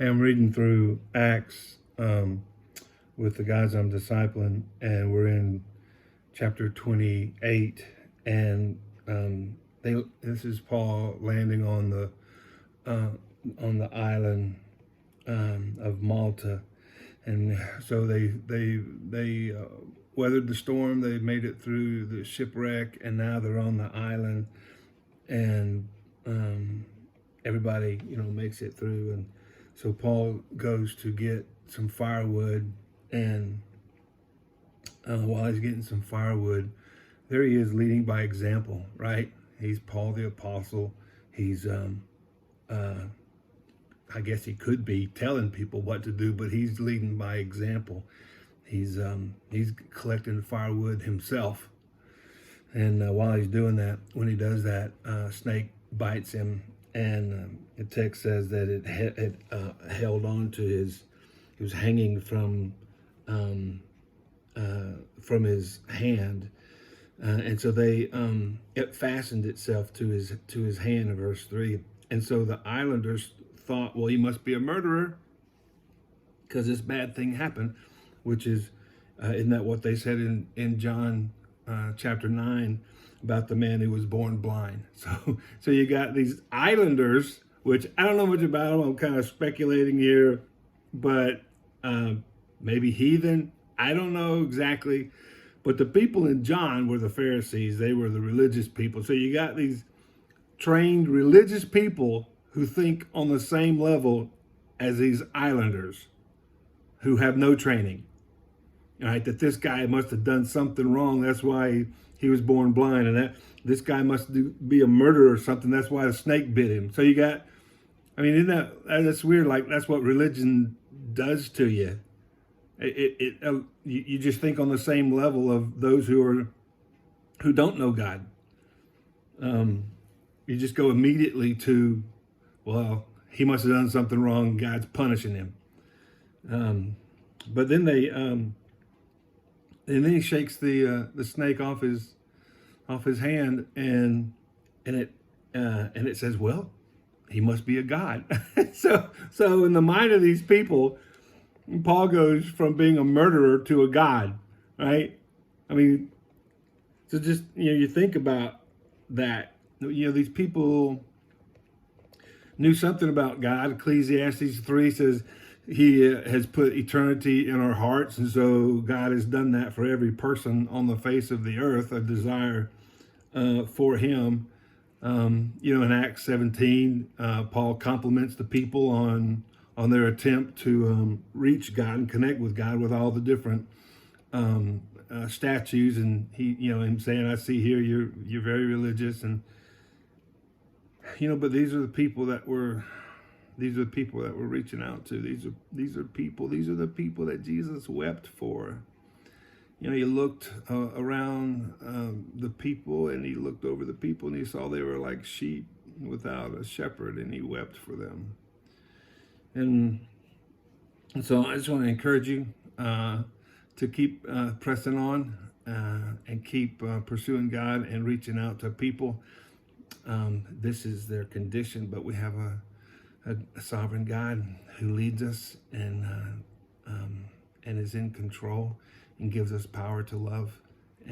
Hey, I'm reading through Acts with the guys I'm discipling, and we're in chapter 28. And this is Paul landing uh, on the island of Malta, and so they weathered the storm. They made it through the shipwreck, and now they're on the island, and everybody makes it through. And so Paul goes to get some firewood, and while he's getting some firewood, there he is leading by example, right? He's Paul the apostle. He's I guess he could be telling people what to do, but he's leading by example. He's collecting firewood himself, and while he's doing that, when he does that, snake bites him, and the text says that it held on to his. He was hanging from his hand, and so it fastened itself to his hand in verse 3. And so the islanders thought, well, he must be a murderer because this bad thing happened, which is isn't that what they said in John chapter 9 about the man who was born blind? So you got these islanders, which I don't know much about them. I'm kind of speculating here, but maybe heathen. I don't know exactly. But the people in John were the Pharisees. They were the religious people. So you got these trained religious people who think on the same level as these islanders who have no training. Right? That this guy must have done something wrong. That's why he was born blind. And that this guy must be a murderer or something. That's why the snake bit him. So you got, isn't that's weird. Like, that's what religion does to you. You just think on the same level of those who don't know God. You just go immediately to, well, he must have done something wrong. God's punishing him. But then and then he shakes the snake off his hand, and it says, well, he must be a god. So in the mind of these people, Paul goes from being a murderer to a god, right? So just, you think about that. These people knew something about God. Ecclesiastes 3 says he has put eternity in our hearts. And so God has done that for every person on the face of the earth, a desire for him. In Acts 17, Paul compliments the people on their attempt to reach God and connect with God with all the different statues, and him saying, "I see here you're very religious," and but these are the people that we're reaching out to. These are the people that Jesus wept for. He looked around the people, and he looked over the people, and he saw they were like sheep without a shepherd, and he wept for them. And so I just want to encourage you to keep pressing on and keep pursuing God and reaching out to people. This is their condition, but we have a sovereign God who leads us and is in control and gives us power to love.